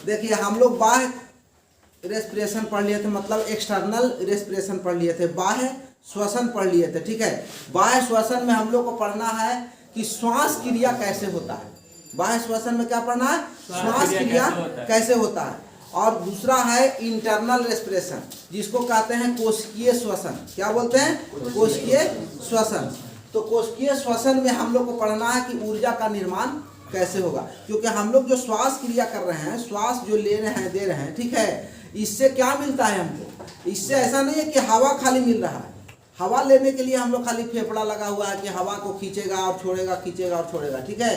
देखिए हम लोग बाह्य रेस्पिरेशन पढ़ लिए थे, मतलब एक्सटर्नल रेस्पिरेशन पढ़ लिए थे, बाह्य श्वसन पढ़ लिए थे। ठीक है, बाह्य श्वसन में हम लोग को पढ़ना है कि श्वास क्रिया कैसे होता है। बाह्य श्वसन में क्या पढ़ना है? श्वास क्रिया कैसे होता है। और दूसरा है इंटरनल रेस्पिरेशन, जिसको कहते हैं कोशिकीय श्वसन। क्या बोलते हैं? कोशिकीय श्वसन। तो कोशिकीय श्वसन में हम लोग को पढ़ना है कि ऊर्जा का निर्माण कैसे होगा, क्योंकि हम लोग जो श्वास क्रिया कर रहे हैं, श्वास जो ले रहे हैं, दे रहे हैं, ठीक है, इससे क्या मिलता है हमको? इससे ऐसा नहीं है कि हवा खाली मिल रहा है। हवा लेने के लिए हम लोग खाली फेफड़ा लगा हुआ है कि हवा को खींचेगा और छोड़ेगा, खींचेगा और छोड़ेगा। ठीक है,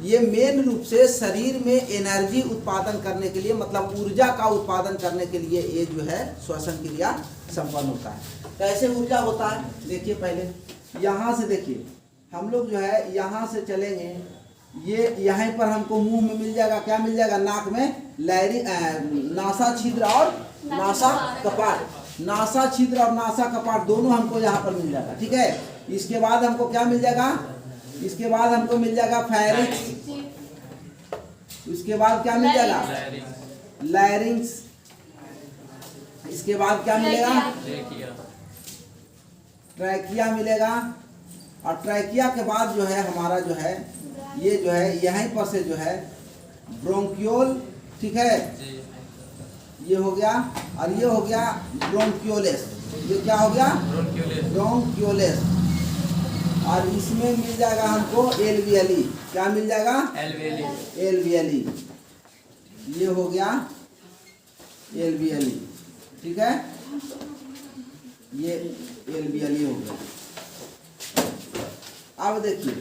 ये मेन रूप से शरीर में एनर्जी उत्पादन करने के लिए, मतलब ऊर्जा का उत्पादन करने के लिए ये जो है श्वसन क्रिया संपन्न होता है। कैसे ऊर्जा होता है? देखिए पहले यहाँ से देखिए, हम लोग जो है यहाँ से चलेंगे, ये यहाँ पर हमको मुंह में मिल जाएगा, क्या मिल जाएगा? नाक में नासा छिद्र और नासा कपाट। नासा छिद्र और नासा कपाट दोनों हमको यहाँ पर मिल जाएगा। ठीक है, इसके बाद हमको क्या मिल जाएगा? इसके बाद हमको मिल जाएगा फैरिक्स। इसके बाद क्या मिल जाएगा? लैरिंग्स। इसके बाद क्या मिलेगा? ट्रैकिया मिलेगा। और ट्रैकिया के बाद जो है हमारा जो है ये जो है यहीं पर से जो है ब्रोंकियोल। ठीक है, ये हो गया, और ये हो गया ब्रोंकियोलेस। ये क्या हो गया? ब्रोंकियोलेस। और इसमें मिल जाएगा हमको एलवीएलई। क्या मिल जाएगा? एलवीएलई। ये हो गया एलवीएलई। ठीक है, ये एलवीएलई हो गया। अब देखिए,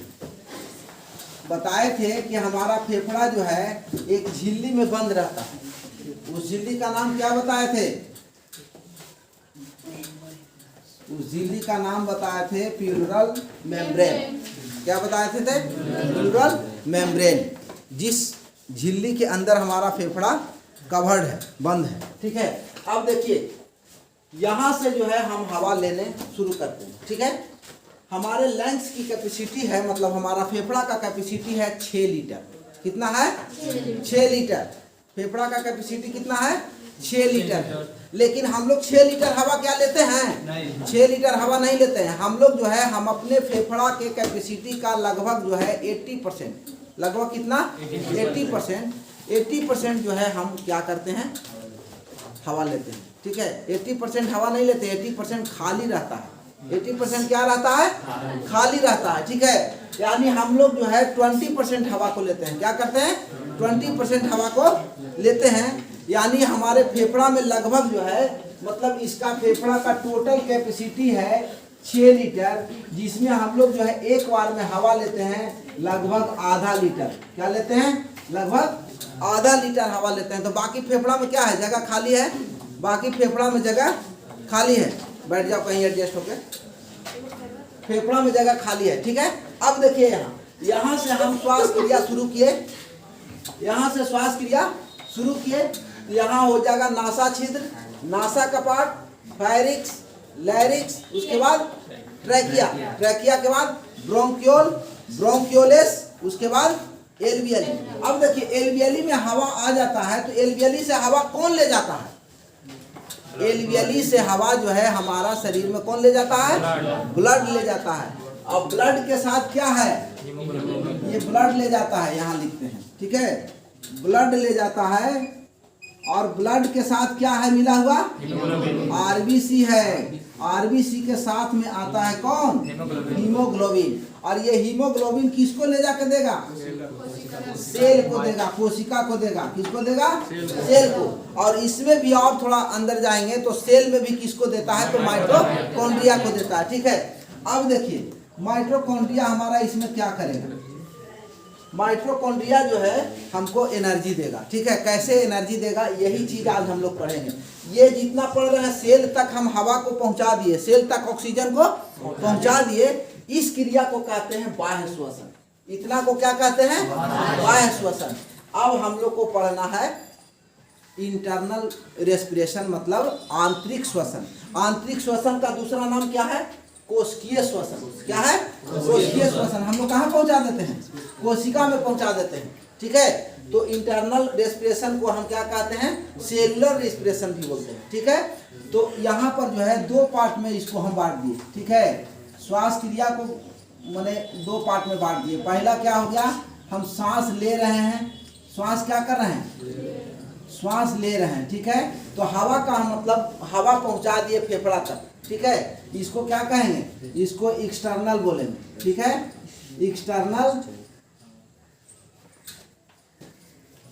बताए थे कि हमारा फेफड़ा जो है एक झिल्ली में बंद रहता है। उस झिल्ली का नाम क्या बताए थे? उस झिल्ली का नाम बताए थे प्लूरल मेम्ब्रेन। क्या बताए थे? प्लूरल मेम्ब्रेन, जिस झिल्ली के अंदर हमारा फेफड़ा कवर्ड है, बंद है। ठीक है, अब देखिए यहाँ से जो है हम हवा लेने शुरू करते हैं। ठीक है, हमारे लंग्स की कैपेसिटी है, मतलब हमारा फेफड़ा का कैपेसिटी है 6 लीटर। कितना है? 6 लीटर। फेफड़ा का कैपेसिटी कितना है? 6 लीटर। लेकिन हम लोग 6 लीटर हवा क्या लेते हैं? 6 लीटर हवा नहीं लेते हैं हम लोग। जो है हम अपने फेफड़ा के कैपेसिटी का लगभग जो है 80%, लगभग कितना? 80% जो है हम क्या करते हैं? हवा लेते हैं। ठीक है, 80% हवा नहीं लेते, 80% खाली रहता है। 80% क्या रहता है? खाली रहता है। ठीक है, यानी हम लोग जो है 20% हवा को लेते हैं। क्या करते हैं? 20% हवा को लेते हैं। यानी हमारे फेफड़ा में लगभग जो है, मतलब इसका फेफड़ा का टोटल कैपेसिटी है 6 लीटर, जिसमें हम लोग जो है एक बार में हवा लेते हैं लगभग आधा लीटर। क्या लेते हैं? लगभग आधा लीटर हवा लेते हैं। तो बाकी फेफड़ा में क्या है? जगह खाली है। बाकी फेफड़ा में जगह खाली है। बैठ जाओ कहीं एडजस्ट होके, फेफड़ा में जगह खाली है। ठीक है, अब देखिए यहाँ से हम श्वास क्रिया शुरू किए, यहाँ से श्वास क्रिया शुरू किए, तो यहाँ हो जाएगा नासा छिद्र, नासा कपाट, फैरिक्स, लैरिक्स, उसके बाद ट्रैकिया, ट्रैकिया के बाद ब्रोंकियोल, ब्रोंकियोलेस, उसके बाद एलवीएलई। अब देखिए एलवीएलई में हवा आ जाता है, तो एलवीएलई से हवा कौन ले जाता है? एलवीएलई से हवा जो है हमारा शरीर में कौन ले जाता है? ब्लड ले जाता है। और ब्लड के साथ क्या है? ये ब्लड ले जाता है, यहाँ लिखते हैं। ठीक है, ब्लड ले जाता है। और ब्लड के साथ क्या है मिला हुआ? आरबीसी है। आरबीसी के साथ में आता है कौन? हीमोग्लोबिन। और ये हीमोग्लोबिन किसको ले जाकर देगा? सेल को देगा, कोशिका को देगा। किसको देगा? सेल को। और इसमें भी और थोड़ा अंदर जाएंगे तो सेल में भी किसको देता है? तो माइटोकॉन्ड्रिया को देता है। ठीक है, अब देखिए माइटोकॉन्ड्रिया हमारा इसमें क्या करेगा? माइटोकॉन्ड्रिया जो है हमको एनर्जी देगा। ठीक है, कैसे एनर्जी देगा? यही चीज आज हम लोग पढ़ेंगे। ये जितना पढ़ रहे हैं, सेल तक हम हवा को पहुंचा दिए, सेल तक ऑक्सीजन को पहुंचा दिए। इस क्रिया को कहते हैं बाह्य श्वसन। इतना को क्या कहते हैं? बाह्य श्वसन। अब हम लोग को पढ़ना है इंटरनल रेस्पिरेशन, मतलब आंतरिक श्वसन। आंतरिक श्वसन का दूसरा नाम क्या है? कोशिकीय श्वसन। क्या है? कोशिकीय श्वसन। हम लोग कहाँ पहुंचा देते हैं? कोशिका में पहुंचा देते हैं। ठीक है, तो इंटरनल रेस्पिरेशन को हम क्या कहते हैं, सेलुलर रेस्पिरेशन भी बोलते हैं। ठीक है, तो यहाँ पर जो है दो पार्ट में इसको हम बांट दिए। ठीक है, श्वास क्रिया को मैंने दो पार्ट में बांट दिए। पहला क्या हो गया, हम सांस ले रहे हैं, श्वास क्या कर रहे हैं, श्वास ले रहे हैं। ठीक है, तो हवा का मतलब हवा पहुंचा दिए फेफड़ा तक। ठीक है, इसको क्या कहेंगे, इसको एक्सटर्नल बोलेंगे। ठीक है, एक्सटर्नल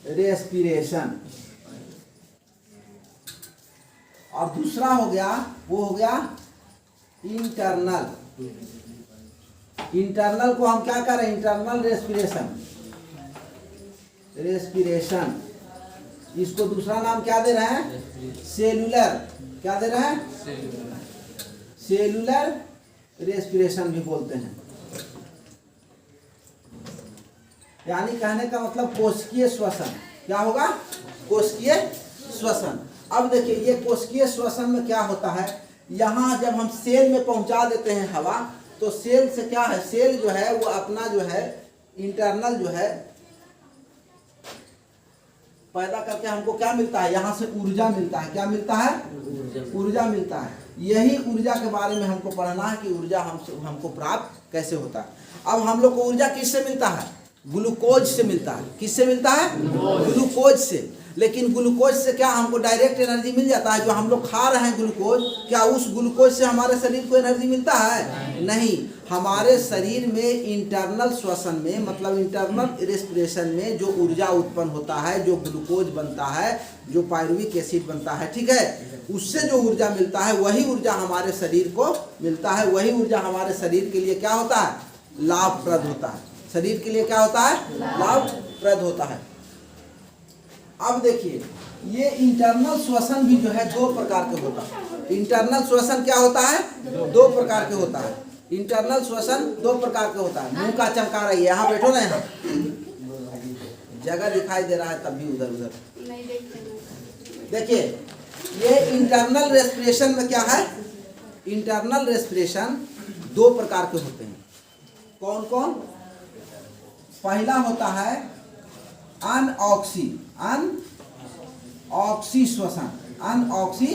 रेस्पिरेशन। और दूसरा हो गया, वो हो गया इंटरनल। इंटरनल को हम क्या कर रहे हैं, इंटरनल रेस्पिरेशन, रेस्पिरेशन। इसको दूसरा नाम क्या दे रहे हैं, सेलुलर, क्या दे रहे हैं, सेलुलर रेस्पिरेशन भी बोलते हैं। यानी कहने का मतलब कोशिकीय श्वसन। क्या होगा, कोशिकीय श्वसन। अब देखिए ये कोशिकीय श्वसन में क्या होता है, यहाँ जब हम सेल में पहुंचा देते हैं हवा, तो सेल से क्या है, सेल जो है वो अपना जो है इंटरनल जो है पैदा करके हमको क्या मिलता है, यहाँ से ऊर्जा मिलता है। क्या मिलता है, ऊर्जा मिलता है। यही ऊर्जा के बारे में हमको पढ़ना है कि ऊर्जा हमको प्राप्त कैसे होता है। अब हम लोग को ऊर्जा किससे मिलता है, ग्लूकोज से मिलता है। किससे मिलता है, ग्लूकोज से। लेकिन ग्लूकोज से क्या हमको डायरेक्ट एनर्जी मिल जाता है, जो हम लोग खा रहे हैं ग्लूकोज, क्या उस ग्लूकोज से हमारे शरीर को एनर्जी मिलता है, नहीं। हमारे शरीर में इंटरनल श्वसन में मतलब इंटरनल रेस्पिरेशन में जो ऊर्जा उत्पन्न होता है, जो ग्लूकोज बनता है, जो पायरुविक एसिड बनता है, ठीक है, उससे जो ऊर्जा मिलता है वही ऊर्जा हमारे शरीर को मिलता है। वही ऊर्जा हमारे शरीर के लिए क्या होता है, लाभप्रद होता है। शरीर के लिए क्या होता है, लाभप्रद होता है। अब देखिए ये इंटरनल श्वसन भी जो है दो प्रकार के होता है। इंटरनल श्वसन क्या होता है, दो प्रकार के होता है। इंटरनल श्वसन दो प्रकार के होता है। मुंह का चमका रही है, यहाँ बैठो ना, यहाँ जगह दिखाई दे रहा है तब भी उधर उधर देखिए। ये इंटरनल रेस्पिरेशन में क्या है, इंटरनल रेस्पिरेशन दो प्रकार के होते हैं। कौन कौन, पहला होता है अनऑक्सी श्वसन, अनऑक्सी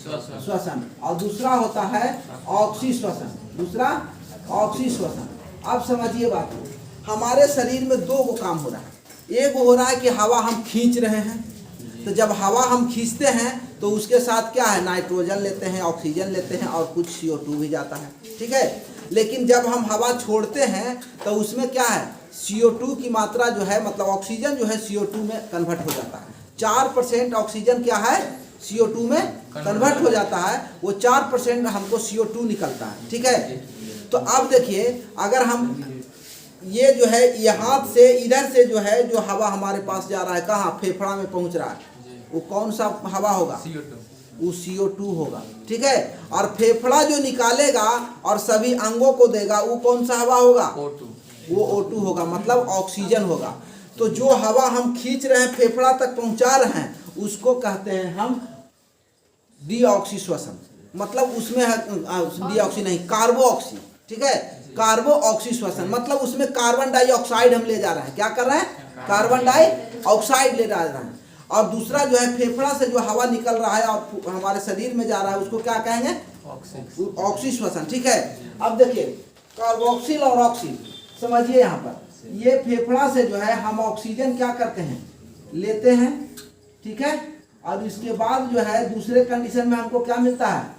श्वसन, और दूसरा होता है ऑक्सी श्वसन, दूसरा ऑक्सी श्वसन। अब समझिए बात, हमारे शरीर में दो को काम हो रहा है। एक हो रहा है कि हवा हम खींच रहे हैं, तो जब हवा हम खींचते हैं तो उसके साथ क्या है, नाइट्रोजन लेते हैं, ऑक्सीजन लेते हैं और कुछ CO2 भी जाता है, ठीक है। लेकिन जब हम हवा छोड़ते हैं तो उसमें क्या है, CO2 की मात्रा जो है मतलब ऑक्सीजन जो है CO2 में कन्वर्ट हो जाता है। 4% ऑक्सीजन क्या है, CO2 में कन्वर्ट हो जाता है। वो 4% हमको CO2 निकलता है, ठीक है। तो अब देखिए अगर हम ये जो है यहाँ से इधर से जो है जो हवा हमारे पास जा रहा है, कहाँ, फेफड़ा में पहुँच रहा है, वो कौन सा हवा होगा, वो CO2 होगा, ठीक है। और फेफड़ा जो निकालेगा और सभी अंगों को देगा वो कौन सा हवा होगा, वो O2 होगा, मतलब ऑक्सीजन होगा। तो जो हवा हम खींच रहे हैं फेफड़ा तक पहुंचा रहे हैं उसको कहते हैं हम डीऑक्सी श्वसन, मतलब उसमें डीऑक्सी नहीं, कार्बोऑक्सी, ठीक है, कार्बोऑक्सी श्वसन, मतलब उसमें कार्बन डाइऑक्साइड हम ले जा रहे हैं। क्या कर रहे हैं, कार्बन डाइऑक्साइड ले जा रहे हैं। और दूसरा जो है फेफड़ा से जो हवा निकल रहा है और हमारे शरीर में जा रहा है उसको क्या कहेंगे, ऑक्सी श्वसन, ठीक है। अब देखिए कार्बोक्सिल और ऑक्सी समझिए, यहाँ पर ये फेफड़ा से जो है हम ऑक्सीजन क्या करते हैं, लेते हैं, ठीक है। और इसके बाद जो है दूसरे कंडीशन में हमको क्या मिलता है,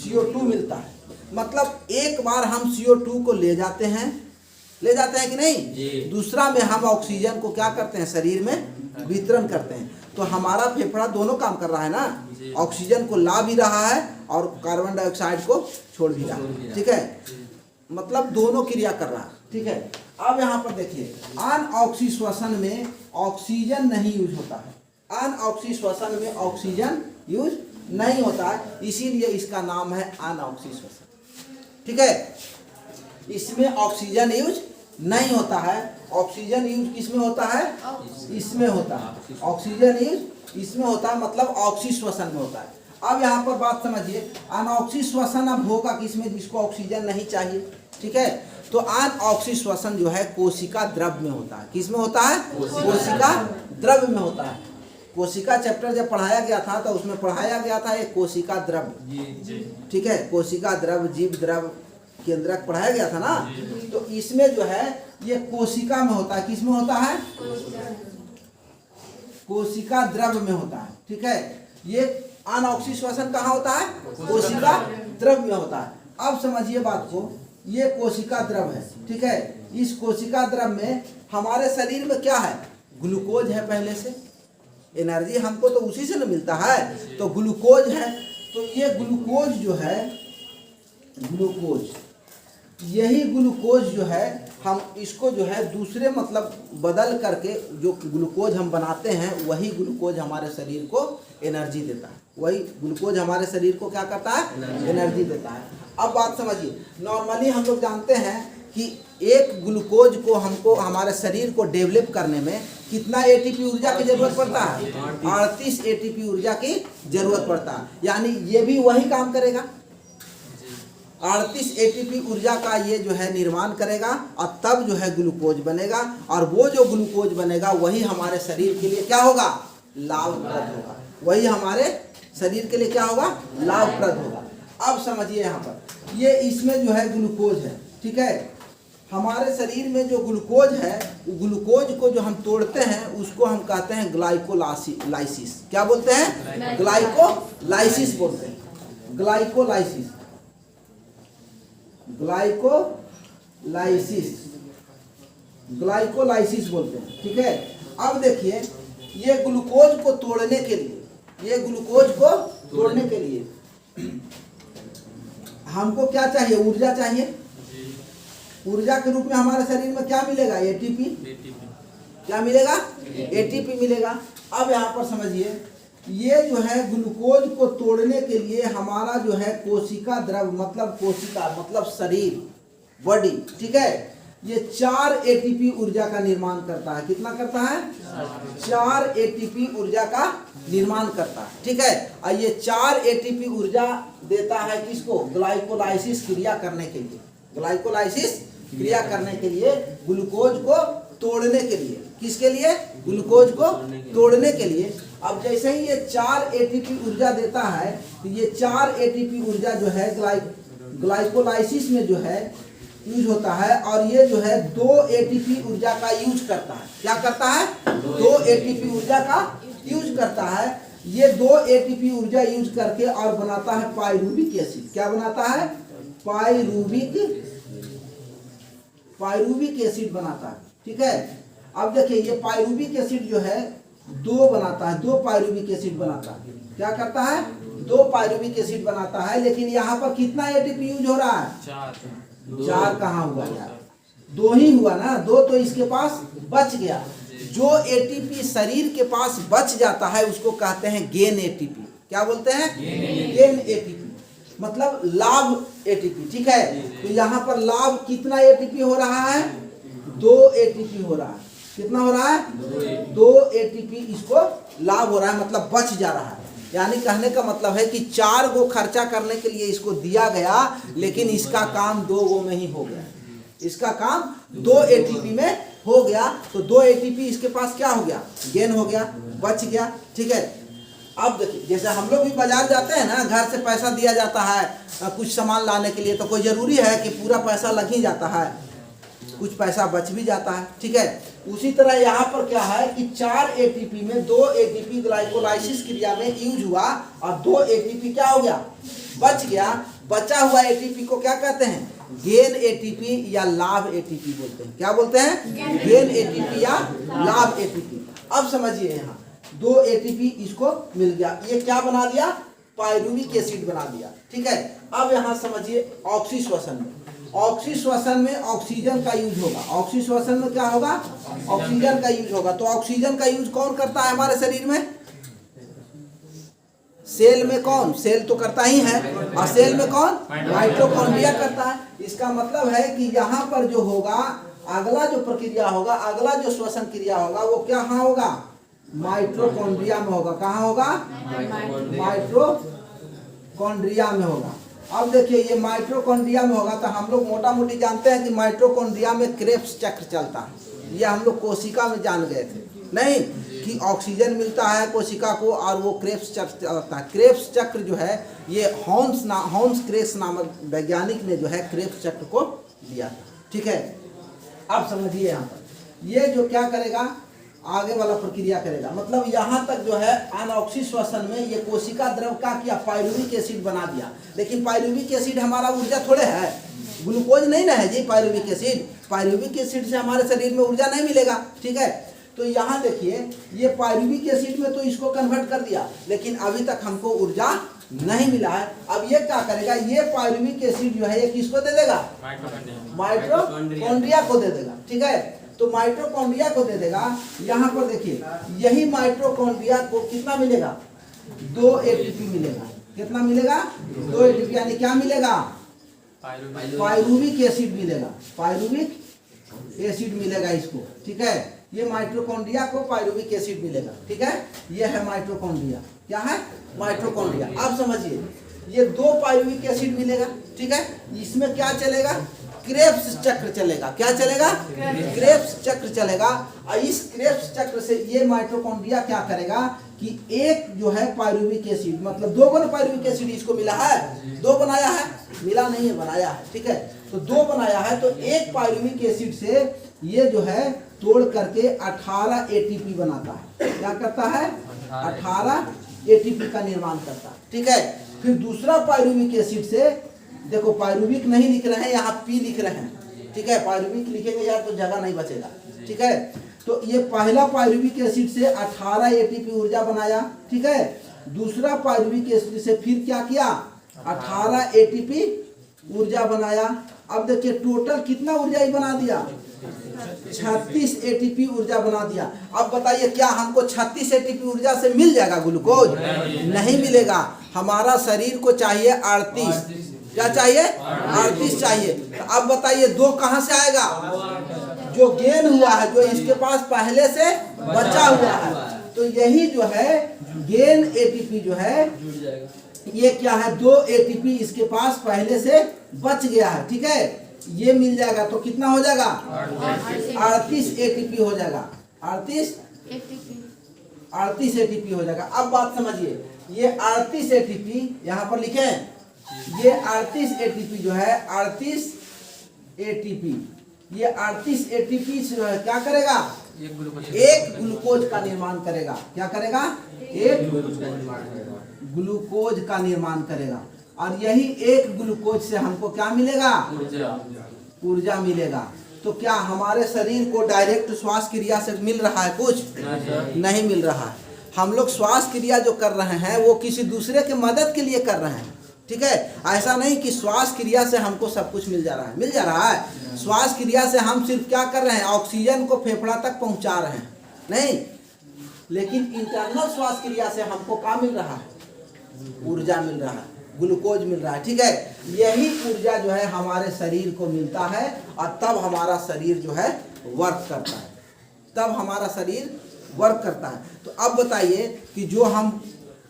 CO2 मिलता है। मतलब एक बार हम CO2 को ले जाते हैं कि नहीं, दूसरा में हम ऑक्सीजन को क्या करते हैं, शरीर में वितरण करते हैं। तो हमारा फेफड़ा दोनों काम कर रहा है ना, ऑक्सीजन को ला भी रहा है और कार्बन डाइऑक्साइड को छोड़ भी रहा है, ठीक है, मतलब दोनों क्रिया कर रहा है, ठीक है। अब यहाँ पर देखिए अनऑक्सी श्वसन में ऑक्सीजन नहीं यूज होता है, अनऑक्सी श्वसन में ऑक्सीजन यूज नहीं होता है, इसीलिए इसका नाम है अनऑक्सी श्वसन, ठीक है। इसमें ऑक्सीजन यूज नहीं होता है। ऑक्सीजन यूज किसमें होता है, इसमें होता है। ऑक्सीजन यूज इसमें होता है, मतलब ऑक्सी श्वसन में होता है। अब यहाँ पर बात समझिए, अनऑक्सी श्वसन अब होगा किसमें, जिसको ऑक्सीजन नहीं चाहिए, ठीक है। तो अनऑक्सी श्वसन जो है कोशिका द्रव में होता है। किस में होता है? कोशिका द्रव में होता है। कोशिका चैप्टर जब पढ़ाया गया था तो उसमें पढ़ाया गया था एक कोशिका द्रव, ठीक है, कोशिका द्रव, जीव द्रव, केंद्रक पढ़ाया गया था ना। तो इसमें जो है ये कोशिका में होता है। किस में होता है? कोशिका द्रव में होता है, ठीक है। ये अनऑक्सी श्वसन कहाँ होता है? कोशिका द्रव में होता है। अब समझिए बात को, ये कोशिका द्रव है, ठीक है। इस कोशिका द्रव में हमारे शरीर में क्या है? ग्लूकोज है पहले से, एनर्जी हमको तो उसी से न मिलता है, तो ग्लूकोज है। तो ये ग्लूकोज जो है, ग्लूकोज, यही ग्लूकोज जो है हम इसको जो है दूसरे मतलब बदल करके जो ग्लूकोज हम बनाते हैं वही ग्लूकोज हमारे शरीर को एनर्जी देता है। वही ग्लूकोज हमारे शरीर को क्या करता है? एनर्जी देता है। अब बात समझिए, नॉर्मली हम लोग जानते हैं कि एक ग्लूकोज को हमको हमारे शरीर को डेवलप करने में कितना एटीपी ऊर्जा की जरूरत पड़ता है? 38 एटीपी ऊर्जा की जरूरत पड़ता है। यानी ये भी वही काम करेगा, 38 एटीपी ऊर्जा का ये जो है निर्माण करेगा और तब जो है ग्लूकोज बनेगा। और वो जो ग्लूकोज बनेगा वही हमारे शरीर के लिए क्या होगा? लाभप्रद होगा। वही हमारे शरीर के लिए क्या होगा? लाभप्रद होगा। अब समझिए यहाँ पर ये इसमें जो है ग्लूकोज है, ठीक है। हमारे शरीर में जो ग्लूकोज है, ग्लूकोज को जो हम तोड़ते हैं उसको हम कहते हैं ग्लाइकोलाइसिस। क्या बोलते हैं? ग्लाइकोलाइसिस बोलते हैं। ग्लाइकोलाइसिस, ग्लाइकोलाइसिस, ग्लाइकोलाइसिस बोलते हैं, ठीक है। अब देखिए ये ग्लूकोज को तोड़ने के लिए, ये ग्लूकोज को तोड़ने के लिए हमको क्या चाहिए? ऊर्जा चाहिए। ऊर्जा के रूप में हमारे शरीर में क्या मिलेगा? एटीपी। क्या मिलेगा? एटीपी मिलेगा। अब यहाँ पर समझिए, ये जो है ग्लूकोज को तोड़ने के लिए हमारा जो है कोशिका द्रव मतलब कोशिका मतलब शरीर, बॉडी, ठीक है, ये 4 एटीपी ऊर्जा का निर्माण करता है। कितना करता है? 4 एटीपी ऊर्जा का निर्माण करता है, ठीक है। और ये 4 एटीपी ऊर्जा देता है किसको? ग्लाइकोलाइसिस क्रिया करने के लिए। ग्लाइकोलाइसिस क्रिया करने के लिए, ग्लूकोज को तोड़ने के लिए। किसके लिए? ग्लूकोज को तोड़ने के लिए। अब जैसे ही ये 4 एटीपी ऊर्जा देता है तो ये 4 एटीपी ऊर्जा जो है ग्लाइकोलाइसिस में जो है यूज होता है। और ये जो है 2 एटीपी ऊर्जा का यूज करता है। क्या करता है? 2 एटीपी ऊर्जा का यूज करता है। ये 2 एटीपी ऊर्जा यूज करके और बनाता है पाइरूविक एसिड। क्या बनाता है? पाइरूविक एसिड बनाता है, ठीक है। अब देखिए ये पाइरूविक एसिड जो है 2 बनाता है, 2 पाइरूविक एसिड बनाता है। क्या करता है? 2 पाइरूविक एसिड बनाता है। लेकिन यहाँ पर कितना एटीपी यूज हो रहा है? 4 कहाँ हुआ यार? 2 ही हुआ ना। 2 तो इसके पास बच गया। जो एटीपी शरीर के पास बच जाता है उसको कहते हैं गेन एटीपी। क्या बोलते हैं? गेन एटीपी मतलब लाभ एटीपी, ठीक है। तो यहाँ पर लाभ कितना एटीपी हो रहा है? 2 एटीपी हो रहा है। कितना हो रहा है? 2 एटीपी इसको लाभ हो रहा है, मतलब बच जा रहा है। यानी कहने का मतलब है कि 4 गो खर्चा करने के लिए इसको दिया गया, लेकिन इसका काम 2 गो में ही हो गया। इसका काम 2 एटीपी में हो गया। तो 2 एटीपी इसके पास क्या हो गया? गेन हो गया, बच गया, ठीक है। अब देखिए जैसे हम लोग भी बाजार जाते हैं ना, घर से पैसा दिया जाता है कुछ सामान लाने के लिए, तो कोई ज़रूरी है कि पूरा पैसा लग ही जाता है, कुछ पैसा बच भी जाता है, ठीक है। उसी तरह यहाँ पर क्या है कि 4 एटीपी में 2 एटीपी ग्लाइकोलाइसिस क्रिया में यूज हुआ और 2 एटीपी क्या हो गया? बच गया। बचा हुआ एटीपी को क्या कहते हैं? गेन एटीपी या लाभ एटीपी बोलते हैं। क्या बोलते हैं? गेन एटीपी या लाभ एटीपी। अब समझिए यहाँ 2 एटीपी इसको मिल गया। ये क्या बना दिया? पाइरूविक एसिड बना दिया, ठीक है। अब यहाँ समझिए ऑक्सी श्वसन में, ऑक्सी श्वसन में ऑक्सीजन का यूज होगा। ऑक्सी श्वसन में क्या होगा? ऑक्सीजन का यूज होगा। तो ऑक्सीजन का यूज कौन करता है हमारे शरीर में? सेल में कौन? सेल तो करता ही है। और सेल में कौन? माइटोकॉन्ड्रिया करता है। इसका मतलब है कि यहाँ पर जो होगा, अगला जो प्रक्रिया होगा, अगला जो श्वसन क्रिया होगा वो क्या होगा? माइटोकॉन्ड्रिया में होगा। कहाँ होगा? माइटोकॉन्ड्रिया में होगा। अब देखिए ये माइटोकॉन्ड्रिया में होगा, तो हम लोग मोटा मोटी जानते हैं कि माइटोकॉन्ड्रिया में क्रेब्स चक्र चलता है। ये हम लोग कोशिका में जान गए थे नहीं कि ऑक्सीजन मिलता है कोशिका को और वो क्रेब्स चक्र चलता है। क्रेब्स चक्र जो है ये हॉन्स क्रेब्स नामक वैज्ञानिक ने जो है क्रेब्स चक्र को दिया था। ठीक है, आप समझिए यहाँ पर ये जो क्या करेगा, आगे वाला प्रक्रिया करेगा, मतलब यहाँ तक जो है अनऑक्सी श्वसन में ये कोशिका द्रव का किया, पायरुविक एसिड बना दिया। लेकिन पायरुविक एसिड हमारा ऊर्जा थोड़े है, ग्लूकोज नहीं ना है जी पायरुविक एसिड। पायरुविक एसिड से हमारे शरीर में ऊर्जा नहीं मिलेगा। ठीक है, तो यहाँ देखिए ये पायरुविक एसिड में तो इसको कन्वर्ट कर दिया, लेकिन अभी तक हमको ऊर्जा नहीं मिला है। अब ये क्या करेगा, ये पायरुविक एसिड जो है ये किसको दे देगा, माइटोकॉन्ड्रिया को दे देगा। ठीक है, तो माइटोकॉन्ड्रिया को दे देगा। यहाँ पर देखिए यही माइटोकॉन्ड्रिया को कितना मिलेगा, 2 एटीपी मिलेगा। कितना मिलेगा, 2 एटीपी, यानी क्या मिलेगा, पायरुविक एसिड मिलेगा। पायरुविक एसिड मिलेगा इसको। ठीक है, ये माइटोकॉन्ड्रिया को पायरुविक एसिड मिलेगा। ठीक है, ये है माइटोकॉन्ड्रिया। क्या है, माइटोकॉन्ड्रिया। आप समझिए ये 2 पायरुविक एसिड मिलेगा। ठीक है, इसमें क्या चलेगा, क्रेब्स चक्र चलेगा। क्या चलेगा, क्रेब्स चक्र चलेगा। और इस क्रेब्स चक्र से ये माइटोकॉन्ड्रिया क्या करेगा कि एक जो है पायरुविक एसिड, मतलब 2 पायरुविक एसिड इसको मिला है, 2 बनाया है, मिला नहीं है, बनाया है। ठीक है, तो 2 बनाया है, तो एक पायरुविक एसिड से ये जो है तोड़ करके 18 एटीपी बनाता है। क्या करता है, 18 एटीपी का निर्माण करता है। ठीक है, फिर दूसरा पायरुविक एसिड से, देखो पायरुविक नहीं लिख रहे हैं, यहाँ पी लिख रहे हैं। ठीक है, पायरुविक लिखेंगे यार तो जगह नहीं बचेगा। ठीक है, तो ये पहला पायरुविक एसिड से 18 एटीपी ऊर्जा बनाया। ठीक है, दूसरा पायरुविक एसिड से फिर क्या किया, 18 एटीपी ऊर्जा बनाया। अब देखिए टोटल कितना ऊर्जा ही बना दिया, 36 एटीपी ऊर्जा बना दिया। अब बताइए क्या हमको 36 एटीपी ऊर्जा से मिल जाएगा ग्लूकोज, नहीं मिलेगा। हमारा शरीर को चाहिए 38, क्या चाहिए, 38 चाहिए। तो अब बताइए 2 कहाँ से आएगा, जो गेन हुआ है, जो इसके पास पहले से बचा हुआ है। तो यही जो है गेन एटीपी जो है ये क्या है, 2 एटीपी इसके पास पहले से बच गया है। ठीक है, ये मिल जाएगा तो कितना हो जाएगा, 38 एटीपी हो जाएगा। 38 एटीपी हो जाएगा। अब बात समझिए, ये 38 एटीपी यहाँ पर लिखे, ये 38 एटीपी जो है, 38 एटीपी, ये 38 एटीपी जो है क्या करेगा, एक ग्लूकोज का निर्माण करेगा। क्या करेगा, एक ग्लूकोज का निर्माण करेगा। और यही एक ग्लूकोज से हमको क्या मिलेगा, ऊर्जा मिलेगा। तो क्या हमारे शरीर को डायरेक्ट श्वास क्रिया से मिल रहा है, कुछ नहीं मिल रहा है। हम लोग श्वास क्रिया जो कर रहे हैं वो किसी दूसरे के मदद के लिए कर रहे हैं। ठीक है, ऐसा नहीं कि श्वास क्रिया से हमको सब कुछ मिल जा रहा है, मिल जा रहा है। श्वास क्रिया से हम सिर्फ क्या कर रहे हैं, ऑक्सीजन को फेफड़ा तक पहुंचा रहे हैं, नहीं। लेकिन इंटरनल श्वास क्रिया से हमको क्या मिल रहा है, ऊर्जा मिल रहा है, ग्लूकोज मिल रहा है। ठीक है, यही ऊर्जा जो है हमारे शरीर को मिलता है और तब हमारा शरीर जो है वर्क करता है, तब हमारा शरीर वर्क करता है। तो अब बताइए कि जो हम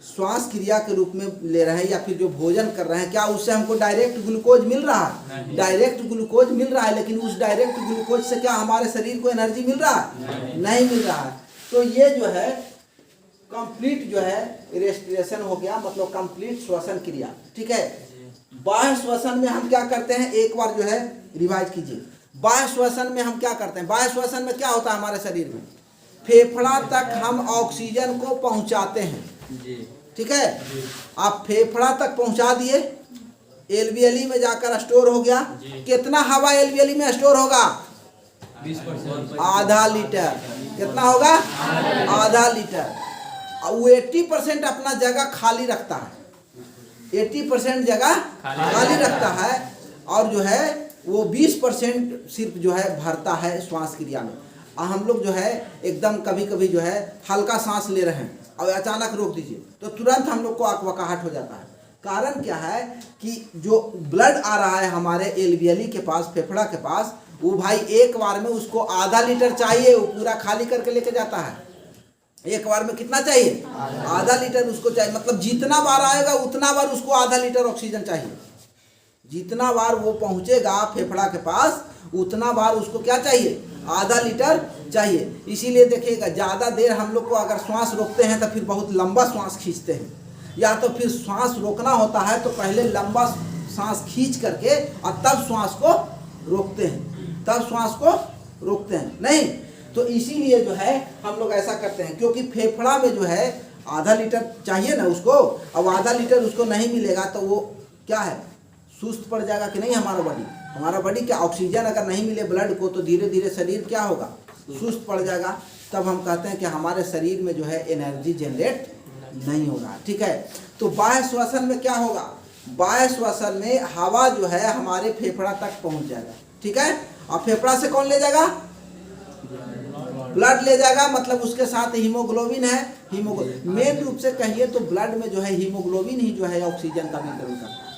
श्वास क्रिया के रूप में ले रहे हैं या फिर जो भोजन कर रहे हैं, क्या उससे हमको डायरेक्ट ग्लूकोज मिल रहा है, डायरेक्ट ग्लूकोज मिल रहा है। लेकिन उस डायरेक्ट ग्लूकोज से क्या हमारे शरीर को एनर्जी मिल रहा है, नहीं मिल रहा है। तो ये जो है कंप्लीट जो है रेस्पिरेशन हो गया, मतलब कंप्लीट श्वसन क्रिया। ठीक है, बाह्य श्वसन में हम क्या करते हैं, एक बार जो है रिवाइज कीजिए। बाह्य श्वसन में हम क्या करते हैं, बाह्य श्वसन में क्या होता है हमारे शरीर में, फेफड़ा तक हम ऑक्सीजन को पहुंचाते हैं। ठीक है, आप फेफड़ा तक पहुंचा दिए, एलवीएलई में जाकर स्टोर हो गया। कितना हवा एलवीएलई में स्टोर होगा, 0.5 लीटर। कितना होगा, 0.5 लीटर। वो 80% अपना जगह खाली रखता है, 80% जगह खाली रखता है और जो है वो 20% सिर्फ जो है भरता है श्वास क्रिया में। और हम लोग जो है एकदम कभी कभी जो है हल्का सांस ले रहे हैं और अचानक रोक दीजिए तो तुरंत हम लोग को अकबकाहट हो जाता है। कारण क्या है कि जो ब्लड आ रहा है हमारे एलवीएलई के पास, फेफड़ा के पास, वो भाई एक बार में उसको 0.5 लीटर चाहिए, वो पूरा खाली करके लेके जाता है। एक बार में कितना चाहिए, 0.5 लीटर उसको चाहिए। मतलब जितना बार आएगा उतना बार उसको 0.5 लीटर ऑक्सीजन चाहिए। जितना बार वो पहुंचेगा फेफड़ा के पास उतना बार उसको क्या चाहिए, आधा लीटर चाहिए। इसीलिए देखिएगा ज़्यादा देर हम लोग को अगर श्वास रोकते हैं तो फिर बहुत लंबा श्वास खींचते हैं, या तो फिर श्वास रोकना होता है तो पहले लंबा सांस खींच करके और तब श्वास को रोकते हैं, तब श्वास को रोकते हैं नहीं। तो इसीलिए जो है हम लोग ऐसा करते हैं, क्योंकि फेफड़ा में जो है आधा लीटर चाहिए ना उसको, अब आधा लीटर उसको नहीं मिलेगा तो वो क्या है, सुस्त पड़ जाएगा कि नहीं हमारा बॉडी क्या, ऑक्सीजन अगर नहीं मिले ब्लड को तो धीरे धीरे शरीर क्या होगा, सुस्त पड़ जाएगा। तब हम कहते हैं कि हमारे शरीर में जो है एनर्जी जनरेट नहीं होगा। ठीक है, तो बाह्य श्वसन में क्या होगा, बाह्य श्वसन में हवा जो है हमारे फेफड़ा तक पहुंच जाएगा। ठीक है, और फेफड़ा से कौन ले जाएगा, ब्लड ले जाएगा, मतलब उसके साथ हीमोग्लोबिन है। हीमोग्लोबिन मेन रूप से कहिए तो ब्लड में जो है हीमोग्लोबिन ही जो है ऑक्सीजन का वितरण करता है।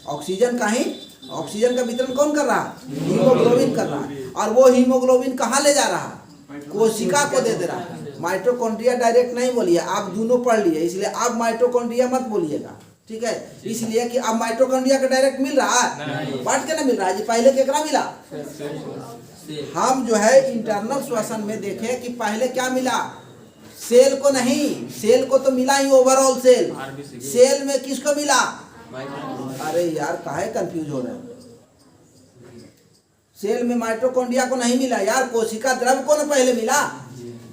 ऑक्सीजन का वितरण कौन कर रहा है, हीमोग्लोबिन कर रहा है। और वो हीमोग्लोबिन कहाँ ले जा रहा है, कोशिका को दे रहा है। माइटोकॉन्ड्रिया डायरेक्ट नहीं बोलिए, आप दोनों पढ़ लिए, इसलिए आप माइटोकॉन्ड्रिया मत बोलिएगा। ठीक है, इसलिए कि अब माइटोकॉन्ड्रिया का डायरेक्ट मिल रहा है, बांट के ना मिल रहा है जी, पहले केकरा मिला। हम जो है इंटरनल श्वसन में देखें कि पहले क्या मिला, सेल को नहीं, सेल को तो मिला ही ओवरऑल सेल में किसको मिला, अरे यार काहे कंफ्यूज हो रहे हैं, सेल में माइटोकॉन्ड्रिया को नहीं मिला यार, कोशिका द्रव को ना पहले मिला,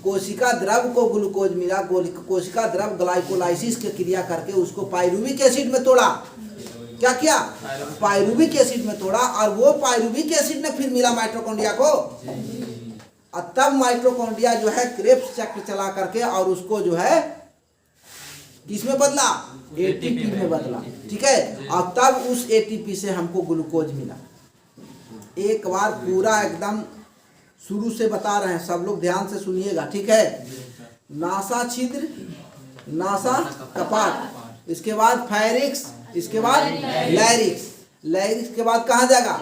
कोशिका द्रव को ग्लूकोज मिला, कोशिका द्रव ग्लाइकोलाइसिस की क्रिया करके उसको पाइरुविक एसिड में तोड़ा, क्या किया, पाइरुविक एसिड में तोड़ा, और वो पाइरुविक एसिड ने फिर मिला माइटोकॉन्ड्रिया को, और तब माइटोकॉन्ड्रिया जो है क्रेब्स चक्र चला करके और उसको जो है किसमें बदला, एटीपी में बदला। ठीक है, और तब उस एटीपी से हमको ग्लूकोज मिला। एक बार पूरा एकदम शुरू से बता रहे हैं, सब लोग ध्यान से सुनिएगा। ठीक है, नासा छिद्र, नासा कपाट, इसके बाद फायरिक्स, इसके बाद लैरिक्स, लैरिक्स के बाद कहाँ जाएगा,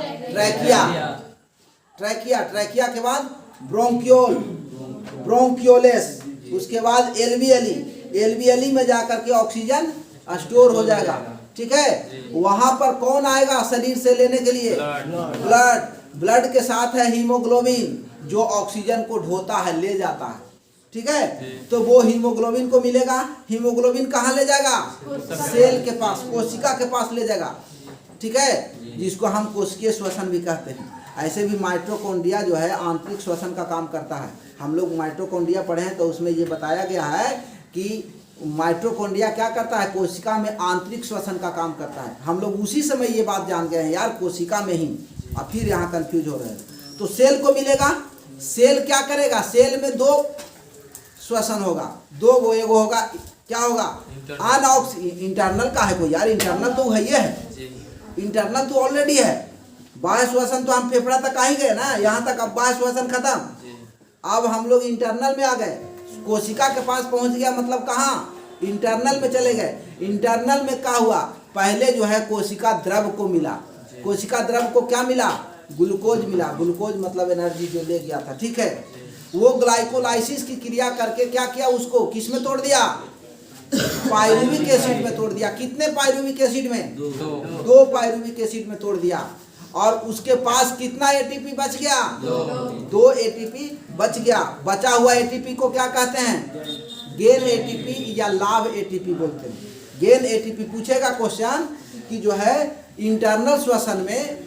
ट्रैकिया के बाद ब्रोंकियोल, ब्रोंकियोलेस, उसके बाद एल्वियली में जाकर के ऑक्सीजन स्टोर हो जाएगा। ठीक है, वहां पर कौन आएगा शरीर से लेने के लिए, ब्लड के साथ है हीमोग्लोबिन जो ऑक्सीजन को ढोता है, ले जाता है। ठीक है, तो वो हीमोग्लोबिन को मिलेगा, हीमोग्लोबिन कहाँ ले जाएगा, सेल के पास, कोशिका के पास ले जाएगा। ठीक है, जिसको हम कोशिकीय श्वसन भी कहते हैं। ऐसे भी माइटोकॉन्ड्रिया जो है आंतरिक श्वसन का काम करता है। हम लोग माइटोकॉन्ड्रिया पढ़े हैं तो उसमें ये बताया गया है कि माइटोकॉन्ड्रिया क्या करता है, कोशिका में आंतरिक श्वसन का काम करता है। हम लोग उसी समय ये बात जान गए हैं यार, कोशिका में ही, और फिर यहाँ कंफ्यूज हो रहे हैं। तो सेल को मिलेगा, सेल क्या करेगा, सेल में दो श्वसन होगा, दो वो, एगो होगा क्या होगा, अनऑक्स, इंटरनल का है कोई यार, इंटरनल तो है, ये है इंटरनल तो ऑलरेडी है। बाह्य श्वसन तो हम फेफड़ा तक आ ही गए ना, यहाँ तक, अब बाह्य श्वसन खत्म। अब हम लोग इंटरनल में आ गए, कोशिका के पास पहुंच गया, मतलब कहाँ, इंटरनल में चले गए। इंटरनल में क्या हुआ, पहले जो है कोशिका द्रव को मिला, कोशिका द्रव को क्या मिला, ग्लूकोज मिला, ग्लूकोज मतलब एनर्जी जो ले गया था। ठीक है, वो ग्लाइकोलाइसिस की क्रिया करके क्या किया, उसको किस में तोड़ दिया, पाइरुविक एसिड में तोड़ दिया। कितने पाइरुविक एसिड में, दो पाइरुविक एसिड में तोड़ दिया। और उसके पास कितना एटीपी बच गया, दो एटीपी बच गया। बचा हुआ एटीपी को क्या कहते हैं, गेन एटीपी या लाभ एटीपी बोलते हैं। गेन एटीपी पूछेगा क्वेश्चन कि जो है इंटरनल श्वसन में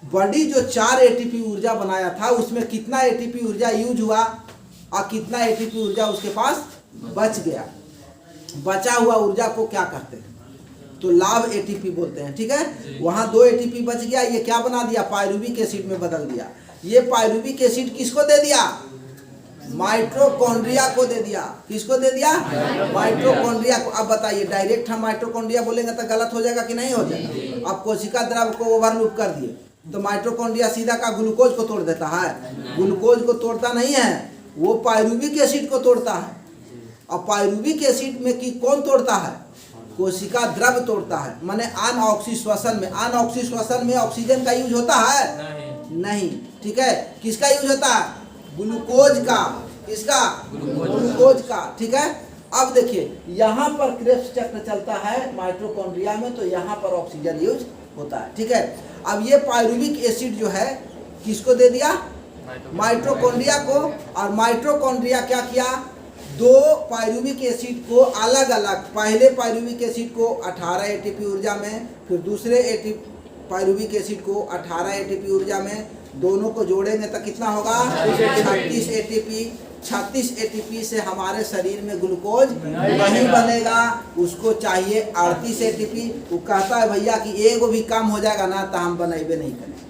बॉडी जो 4 एटीपी ऊर्जा बनाया था उसमें कितना एटीपी ऊर्जा यूज हुआ और कितना एटीपी ऊर्जा उसके पास बच गया। बचा हुआ ऊर्जा को क्या कहते हैं, तो लाभ एटीपी बोलते हैं। ठीक है, वहां 2 एटीपी बच गया, ये क्या बना दिया, पाइरुविक एसिड में बदल दिया। ये पाइरुविक एसिड किसको दे दिया, माइटोकॉन्ड्रिया को दे दिया। किसको दे दिया, माइटोकॉन्ड्रिया को। अब बताइए, डायरेक्ट हम माइटोकॉन्ड्रिया बोलेंगे तो गलत हो जाएगा कि नहीं हो जाएगा। अब कोशिका द्रव को ओवरलूप कर दिए तो माइटोकॉन्ड्रिया सीधा का ग्लूकोज को तोड़ देता है, ग्लूकोज को तोड़ता नहीं है, वो पाइरुविक एसिड को तोड़ता है। और पाइरुविक एसिड में की कौन तोड़ता है, कोशिका द्रव तोड़ता है। माने अनऑक्सी श्वसन में, अनऑक्सी श्वसन में ऑक्सीजन का यूज होता है नहीं। ठीक है, किसका यूज होता है, ग्लूकोज का। किसका, ग्लूकोज का। ठीक है, अब देखिए यहाँ पर क्रेब्स चक्र चलता है माइटोकॉन्ड्रिया में, तो यहाँ पर ऑक्सीजन यूज होता है, ठीक है। अब ये पायरुविक एसिड जो है किसको दे दिया, माइटोकॉन्ड्रिया को, और माइटोकॉन्ड्रिया क्या किया, दो पायरुविक एसिड को अलग अलग, पहले पायरुविक एसिड को 18 एटीपी ऊर्जा में, फिर दूसरे पायरुविक एसिड को 18 एटीपी ऊर्जा में, दोनों को जोड़ेंगे तो कितना होगा 36 एटीपी। 36 एटीपी से हमारे शरीर में ग्लूकोज नहीं बनेगा, उसको चाहिए 38 एटीपी। वो कहता है भैया कि एगो भी कम हो जाएगा ना तो हम बनेबे नहीं करेंगे,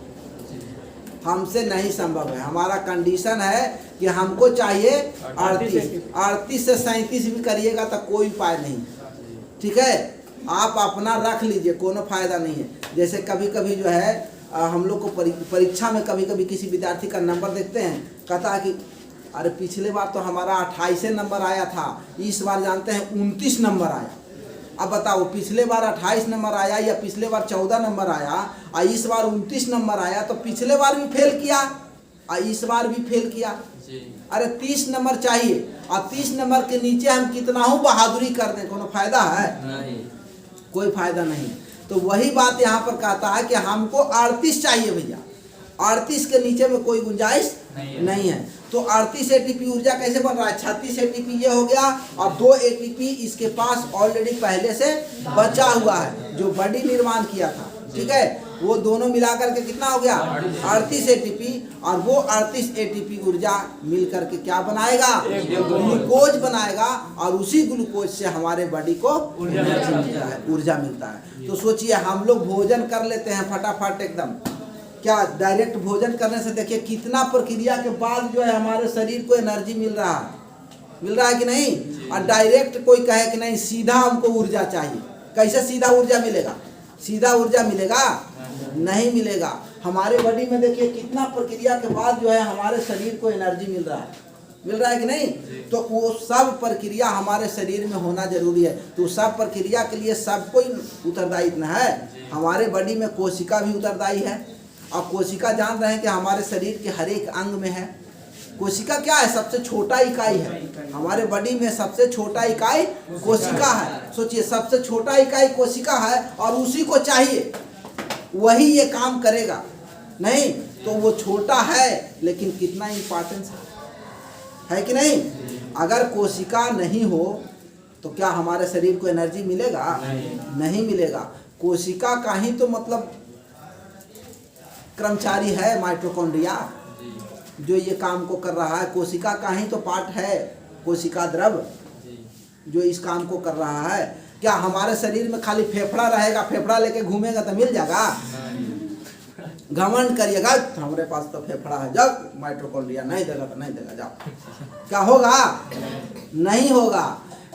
हमसे नहीं संभव है, हमारा कंडीशन है कि हमको चाहिए 38 से 37 भी करिएगा तो कोई उपाय नहीं, ठीक है। आप अपना रख लीजिए, कोनो फायदा नहीं है। जैसे कभी कभी जो है हम लोग को परीक्षा में कभी कभी किसी विद्यार्थी का नंबर देखते हैं, कहता है कि अरे पिछले बार तो हमारा 28 नंबर आया था, इस बार जानते हैं 29 नंबर आया। अब बताओ पिछले बार 28 नंबर आया या पिछले बार 14 नंबर आया और इस बार 29 नंबर आया, तो पिछले बार भी फेल किया और इस बार भी फेल किया। अरे 30 नंबर चाहिए और 30 नंबर के नीचे हम कितना हो बहादुरी कर दें, कोनो फायदा है नहीं, कोई फायदा नहीं। तो वही बात यहाँ पर कहता है कि हमको 38 चाहिए भैया, 38 के नीचे में कोई गुंजाइश नहीं है। तो 38 एटीपी ऊर्जा कैसे बन रहा है, 36 एटीपी ये हो गया और 2 एटीपी इसके पास ऑलरेडी पहले से बचा हुआ है जो बॉडी निर्माण किया था, ठीक है। वो दोनों मिलाकर के कितना हो गया 38 एटीपी, और वो 38 एटीपी ऊर्जा मिल करके क्या बनाएगा, ग्लूकोज बनाएगा, और उसी ग्लूकोज से हमारे बॉडी को ऊर्जा मिलता है। तो सोचिए हम लोग भोजन कर लेते हैं फटाफट एकदम, क्या डायरेक्ट भोजन करने से देखिए कितना प्रक्रिया के बाद जो है हमारे शरीर को एनर्जी मिल रहा है कि नहीं। और डायरेक्ट कोई कहे कि नहीं सीधा हमको ऊर्जा चाहिए, कैसे सीधा ऊर्जा मिलेगा, सीधा ऊर्जा मिलेगा नहीं मिलेगा। हमारे बॉडी में देखिए कितना प्रक्रिया के बाद जो है हमारे शरीर को एनर्जी मिल रहा है कि नहीं। तो वो सब प्रक्रिया हमारे शरीर में होना जरूरी है। तो सब प्रक्रिया के लिए सब कोई उत्तरदायी न है, हमारे बॉडी में कोशिका भी उत्तरदायी है। और कोशिका जान रहे हैं कि हमारे शरीर के हर एक अंग में है। कोशिका क्या है, सबसे छोटा इकाई है हमारे बॉडी में, सबसे छोटा इकाई कोशिका है। सोचिए सबसे छोटा इकाई कोशिका है और उसी को चाहिए, वही ये काम करेगा। नहीं तो वो छोटा है लेकिन कितना इम्पोर्टेंस है कि नहीं। अगर कोशिका नहीं हो तो क्या हमारे शरीर को एनर्जी मिलेगा, नहीं मिलेगा। कोशिका का ही तो मतलब कर्मचारी है माइटोकॉन्ड्रिया, जो ये काम को कर रहा है। कोशिका का ही तो पार्ट है कोशिका द्रव जो इस काम को कर रहा है। क्या हमारे शरीर में खाली फेफड़ा रहेगा, फेफड़ा लेके घूमेगा तो मिल जाएगा। घमंड करिएगा हमारे पास तो फेफड़ा है, जब माइटोकॉन्ड्रिया नहीं देगा तो नहीं देगा, जाओ, क्या होगा, नहीं होगा।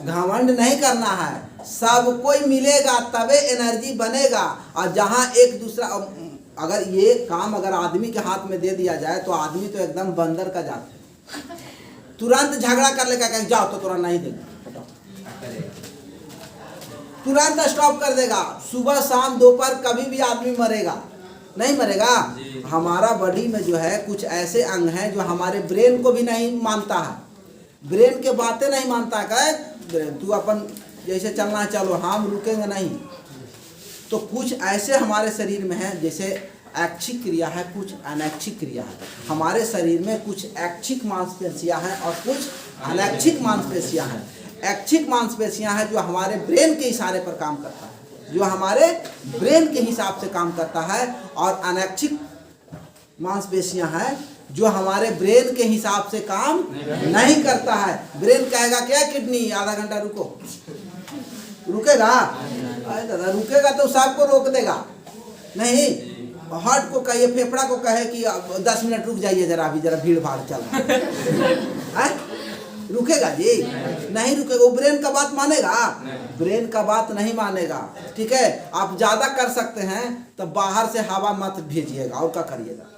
घमंड नहीं करना है, सब कोई मिलेगा तबे एनर्जी बनेगा। और जहाँ एक दूसरा, अगर ये काम अगर आदमी के हाथ में दे दिया जाए तो आदमी तो एकदम बंदर का जात है, तुरंत झगड़ा कर लेगा, कहीं जाओ तो तुरंत नहीं देगा, तुरंत स्टॉप कर देगा। सुबह शाम दोपहर कभी भी आदमी मरेगा, नहीं मरेगा। हमारा बॉडी में जो है कुछ ऐसे अंग हैं जो हमारे ब्रेन को भी नहीं मानता है, ब्रेन के बातें नहीं मानता है। तू अपन जैसे चलना है चलो, हम रुकेंगे नहीं। तो कुछ ऐसे हमारे शरीर में है, जैसे ऐच्छिक क्रिया है, कुछ अनैच्छिक क्रिया है। हमारे शरीर में कुछ ऐच्छिक मांसपेशियां हैं और कुछ अनैच्छिक मांसपेशियां हैं। ऐच्छिक मांसपेशियां हैं जो हमारे ब्रेन के इशारे पर काम करता है, जो हमारे ब्रेन के हिसाब से काम करता है, और अनैच्छिक मांसपेशियां हैं जो हमारे ब्रेन के हिसाब से काम नहीं करता है। ब्रेन कहेगा क्या किडनी आधा घंटा रुको, रुकेगा, अरे दादा रुकेगा तो सबको रोक देगा, नहीं। हार्ट को कहिए, फेफड़ा को कहे कि 10 मिनट रुक जाइए जरा, अभी जरा भीड़ भाड़ चल रहा है, रुकेगा जी, नहीं रुकेगा। वो ब्रेन का बात मानेगा, ब्रेन का बात नहीं मानेगा, ठीक है। आप ज्यादा कर सकते हैं तो बाहर से हवा मत भेजिएगा, और क्या करिएगा,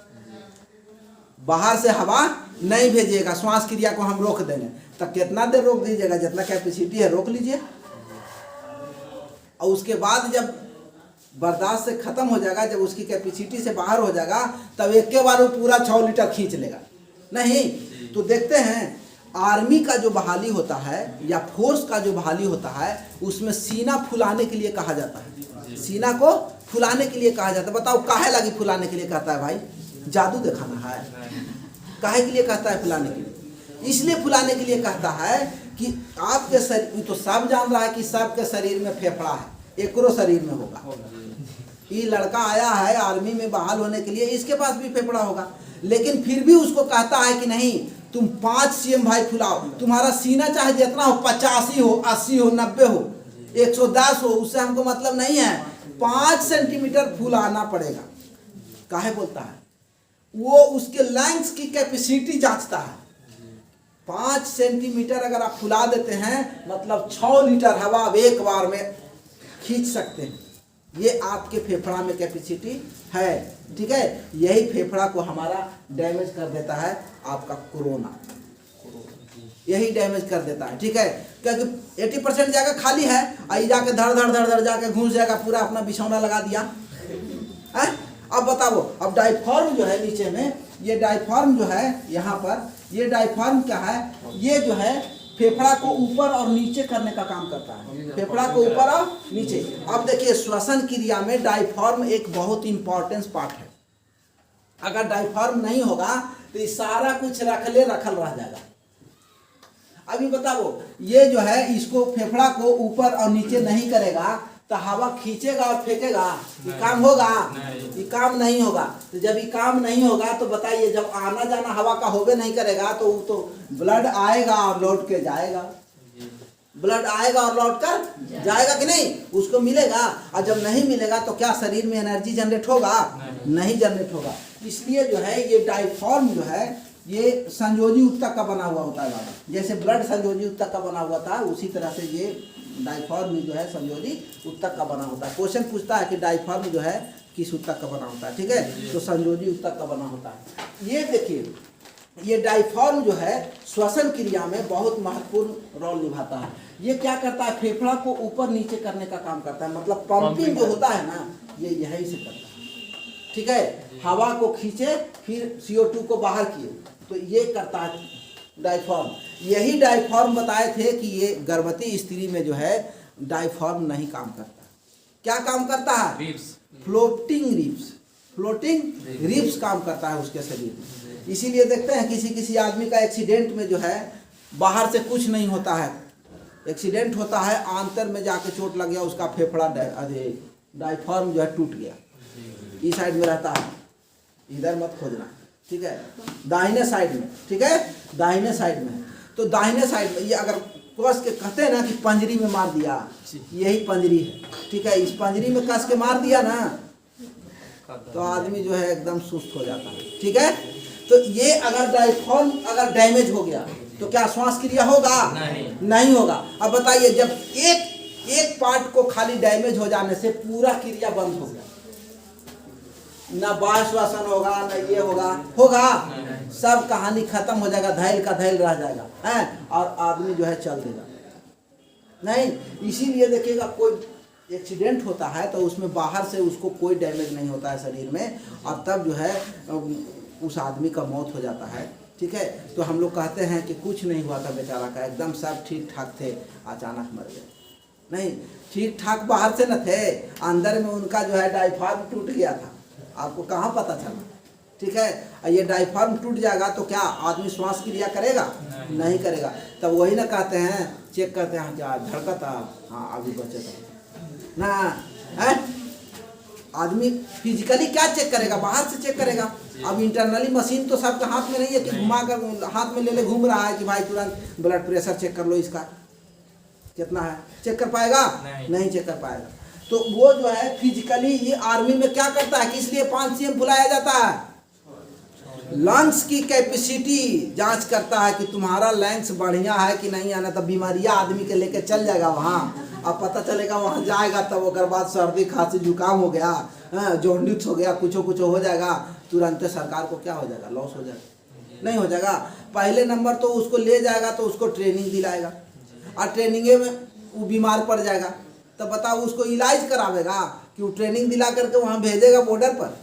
बाहर से हवा नहीं भेजिएगा। श्वास क्रिया को हम रोक देंगे तो कितना देर रोक दीजिएगा, जितना कैपेसिटी है रोक लीजिए, और उसके बाद जब बर्दाश्त से खत्म हो जाएगा, जब उसकी कैपेसिटी से बाहर हो जाएगा, तब एक के बार वो पूरा 6 लीटर खींच लेगा, नहीं। तो देखते हैं आर्मी का जो बहाली होता है या फोर्स का जो बहाली होता है उसमें सीना फुलाने के लिए कहा जाता है, सीना को फुलाने के लिए कहा जाता है। बताओ काहे लगी फुलाने के लिए कहता है भाई? जादू दिखाना है? काहे के लिए कहता है फुलाने के लिए? इसलिए फुलाने के लिए कहता है कि आपके शरीर, तो सब जान रहा है कि सबके शरीर में फेफड़ा है, एकरो शरीर में होगा। ये लड़का आया है आर्मी में बहाल होने के लिए, इसके पास भी फेफड़ा होगा, लेकिन फिर भी उसको कहता है कि नहीं तुम 5 cm भाई फुलाओ, तुम्हारा सीना चाहे जितना हो, 85 हो, 80 हो, 90 हो, 110 हो, उससे हमको मतलब नहीं है, 5 सेंटीमीटर फुलाना पड़ेगा। काहे बोलता है? वो उसके लंग्स की कैपेसिटी जांचता है। 5 सेंटीमीटर अगर आप फुला देते हैं मतलब 6 लीटर हवा आप एक बार में खींच सकते हैं। ये आपके फेफड़ा में कैपेसिटी है, ठीक है। यही फेफड़ा को हमारा डैमेज कर देता है, आपका कोरोना यही डैमेज कर देता है, ठीक है। क्योंकि 80% जगह खाली है, आई जाके धड़ धड़ धड़ धड़ जाके घुस जाएगा, पूरा अपना बिछौना लगा दिया है। अब बताओ, अब डायफ्राम जो है नीचे में, ये डायफ्राम जो है यहाँ पर, ये डायफ्राम क्या है? ये जो है फेफड़ा को ऊपर और नीचे करने का काम करता है, फेफड़ा को ऊपर और नीचे। अब देखिए श्वसन क्रिया में डायफ्राम एक बहुत इंपॉर्टेंट पार्ट है। अगर डायफ्राम नहीं होगा तो ये सारा कुछ रखल रह जाएगा। अभी बताओ, ये जो है इसको फेफड़ा को ऊपर और नीचे नहीं करेगा तो हवा खींचेगा और फेंकेगा, ये काम होगा? ये काम नहीं होगा। तो जब ये काम नहीं होगा तो बताइए, जब आना जाना हवा का होबे नहीं करेगा तो ब्लड आएगा और लौट के जाएगा, ब्लड आएगा और लौट कर जाएगा कि नहीं? उसको मिलेगा। और जब नहीं मिलेगा तो क्या शरीर में एनर्जी जनरेट होगा? नहीं जनरेट होगा। इसलिए जो है ये डायफ्राम जो है ये संयोजी ऊतक का बना हुआ होता है बाबा। जैसे ब्लड संयोजी ऊतक का बना हुआ था, उसी तरह से ये डायफ्राम जो है संयोजी ऊतक का बना होता है। क्वेश्चन पूछता है कि डायफ्राम जो है किस ऊतक का बना होता है, ठीक है, तो संयोजी ऊतक का बना होता है। ये देखिए, ये डायफ्राम जो है श्वसन क्रिया में बहुत महत्वपूर्ण रोल निभाता है। ये क्या करता है? फेफड़ा को ऊपर नीचे करने का काम करता है, मतलब पंपिंग जो होता है ना, ये यही से करता है, ठीक है। हवा को खींचे फिर CO2 को बाहर किए, तो ये करता है डायफ्राम। यही डायफ्राम बताए थे कि ये गर्भवती स्त्री में जो है डायफ्राम नहीं काम करता। क्या काम करता है? फ्लोटिंग रिब्स, फ्लोटिंग रिब्स काम करता है उसके शरीर में। इसीलिए देखते हैं किसी आदमी का एक्सीडेंट में जो है बाहर से कुछ नहीं होता है, एक्सीडेंट होता है आंतर में जाके चोट लग गया, उसका फेफड़ा डायफ्राम जो है टूट गया। इस साइड में रहता है, इधर मत खोजना, ठीक है, दाहिने साइड में, ठीक है, दाहिने साइड में। तो दाहिने साइड में ये अगर कस के कहते हैं ना कि पंजरी में मार दिया, यही पंजरी है, ठीक है। इस पंजरी में कस के मार दिया ना तो आदमी जो है एकदम सुस्त हो जाता है, ठीक है। तो ये अगर डायफ्राम अगर डैमेज हो गया तो क्या श्वास क्रिया होगा? नहीं होगा। अब बताइए, जब एक पार्ट को खाली डैमेज हो जाने से पूरा क्रिया बंद हो गया, ना बाह्य श्वसन होगा, ना ये होगा, सब कहानी खत्म हो जाएगा, धैल का धैल रह जाएगा है, और आदमी जो है चल देगा नहीं। इसीलिए देखिएगा, कोई एक्सीडेंट होता है तो उसमें बाहर से उसको कोई डैमेज नहीं होता है शरीर में, और तब जो है उस आदमी का मौत हो जाता है, ठीक है। तो हम लोग कहते हैं कि कुछ नहीं हुआ था बेचारा का, एकदम सब ठीक ठाक थे, अचानक मर गए। नहीं, ठीक ठाक बाहर से न थे, अंदर में उनका जो है डायफ्राम टूट गया था, आपको कहाँ पता चला, ठीक है। ये डायफ्राम टूट जाएगा तो क्या आदमी श्वास क्रिया करेगा? नहीं करेगा। तब वही ना कहते हैं, चेक करते हैं क्या धड़कता, हाँ अभी बचे ना है। आदमी फिजिकली क्या चेक करेगा? बाहर से चेक करेगा। अब इंटरनली मशीन तो सबके हाथ में नहीं है कि घुमा कर हाथ में ले घूम रहा है कि भाई तुरंत ब्लड प्रेशर चेक कर लो, इसका कितना है, चेक कर पाएगा? नहीं चेक कर पाएगा। तो वो जो है फिजिकली ये आर्मी में क्या करता है कि इसलिए 5 cm बुलाया जाता है, लंग्स की कैपेसिटी जांच करता है कि तुम्हारा लंग्स बढ़िया है कि नहीं, आना तो बीमारियां आदमी के लेके चल जाएगा वहाँ। अब पता चलेगा वहाँ जाएगा तब ओकर बाद सर्दी खांसी जुकाम हो गया, जॉन्डिस हो गया, कुछ हो जाएगा, तुरंत सरकार को क्या हो जाएगा? लॉस हो जाएगा? नहीं हो जाएगा। पहले नंबर तो उसको ले जाएगा तो उसको ट्रेनिंग दिलाएगा, और ट्रेनिंगे में वो बीमार पड़ जाएगा, तब बताओ उसको इलाज करावेगा कि वो ट्रेनिंग दिला करके वहाँ भेजेगा बॉर्डर पर?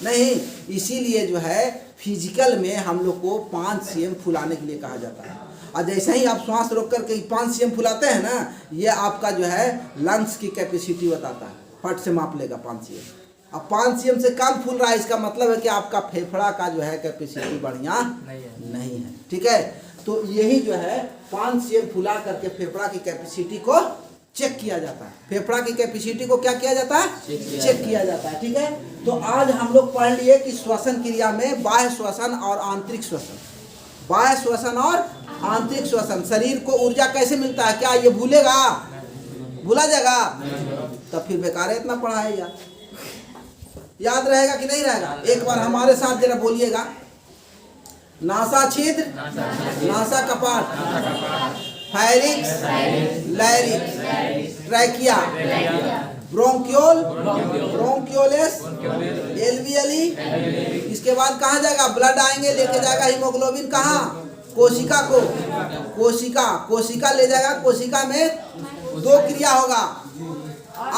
नहीं। इसीलिए जो है फिजिकल में हम लोग को 5 cm फुलाने के लिए कहा जाता है। और जैसे ही आप श्वास रोक करके 5 cm फुलाते हैं ना, ये आपका जो है लंग्स की कैपेसिटी बताता है, फट से माप लेगा 5 cm। अब 5 cm से कम फूल रहा है, इसका मतलब है कि आपका फेफड़ा का जो है कैपेसिटी बढ़िया नहीं है, ठीक है। तो यही जो है 5 cm फुला करके फेफड़ा की कैपेसिटी को चेक किया जाता है। फेफड़ा की कैपेसिटी को क्या किया जाता है? चेक किया जाता है, ठीक है। तो आज हम लोग पढ़ लिए कि श्वसन क्रिया में बाह्य श्वसन और आंतरिक श्वसन, बाह्य श्वसन और आंतरिक श्वसन। शरीर को ऊर्जा कैसे मिलता है, क्या ये भूलेगा? भूला जाएगा? तब फिर बेकार है इतना पढ़ा है यार। याद रहेगा कि नहीं रहेगा? एक बार हमारे साथ जरा बोलिएगा। नासा छिद्र, नासा कपाट, फायरिंग्स, लैरिक्स, ट्रैकिया, ब्रोंक्योल, ब्रोंक्योलेस, एल्वियली। इसके बाद कहाँ जाएगा? ब्लड आएंगे, लेके जाएगा हीमोग्लोबिन कहाँ? कोशिका को। कोशिका ले जाएगा। कोशिका में 2 क्रिया होगा,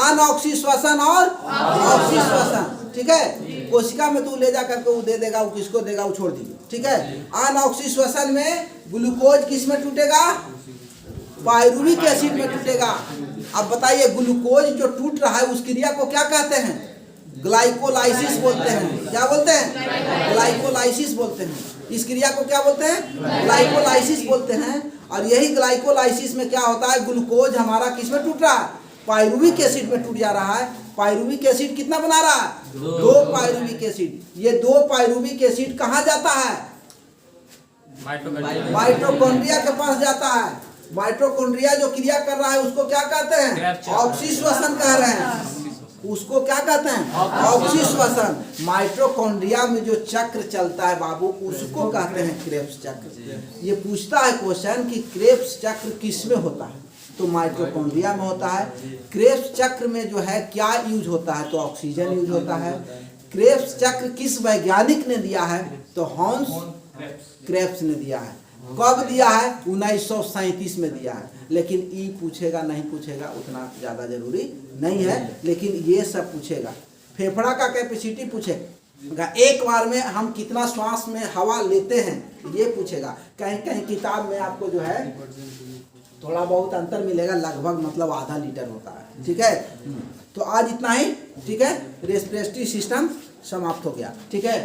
अनऑक्सी श्वसन और ऑक्सी श्वसन, ठीक है। कोशिका में तू ले जा करके वो दे देगा, वो किसको देगा, वो छोड़ दीजिए, ठीक है। अनऑक्सी श्वसन में ग्लूकोज किस में टूटेगा? पायरुविक एसिड में टूटेगा। अब बताइए, ग्लूकोज जो टूट रहा है उस क्रिया को क्या कहते हैं? ग्लाइकोलाइसिस बोलते हैं। क्या बोलते हैं? ग्लाइकोलाइसिस बोलते हैं। इस क्रिया को क्या बोलते हैं? ग्लाइकोलाइसिस बोलते हैं। और यही ग्लाइकोलाइसिस में क्या होता है? ग्लूकोज हमारा किस में टूट रहा है? पायरुविक एसिड में टूट जा रहा है। पायरुविक एसिड कितना बना रहा है? 2 पायरुविक एसिड। ये 2 पायरुविक एसिड कहाँ जाता है? माइटोकॉन्ड्रिया के पास जाता है। माइटोकॉन्ड्रिया जो क्रिया कर रहा है उसको क्या कहते हैं? ऑक्सी श्वसन कह रहे हैं। उसको क्या कहते हैं? ऑक्सी श्वसन। माइटोकॉन्ड्रिया में जो चक्र चलता है बाबू, उसको कहते हैं क्रेब्स चक्र। ये पूछता है क्वेश्चन कि क्रेब्स चक्र किस में होता है, तो माइटोकॉन्ड्रिया में होता है। क्रेब्स चक्र में जो है क्या यूज होता है? तो ऑक्सीजन यूज होता है। क्रेब्स चक्र किस वैज्ञानिक ने दिया है? तो हॉन्स क्रेब्स ने दिया है। कब दिया है? 1937 में दिया है। लेकिन ई पूछेगा नहीं पूछेगा उतना ज़्यादा जरूरी नहीं है, लेकिन ये सब पूछेगा। फेफड़ा का कैपेसिटी पूछेगा, एक बार में हम कितना श्वास में हवा लेते हैं ये पूछेगा। कहीं कहीं किताब में आपको जो है थोड़ा बहुत अंतर मिलेगा, लगभग मतलब आधा लीटर होता है, ठीक है। तो आज इतना ही, ठीक है। रेस्पिरेटरी सिस्टम समाप्त हो गया, ठीक है।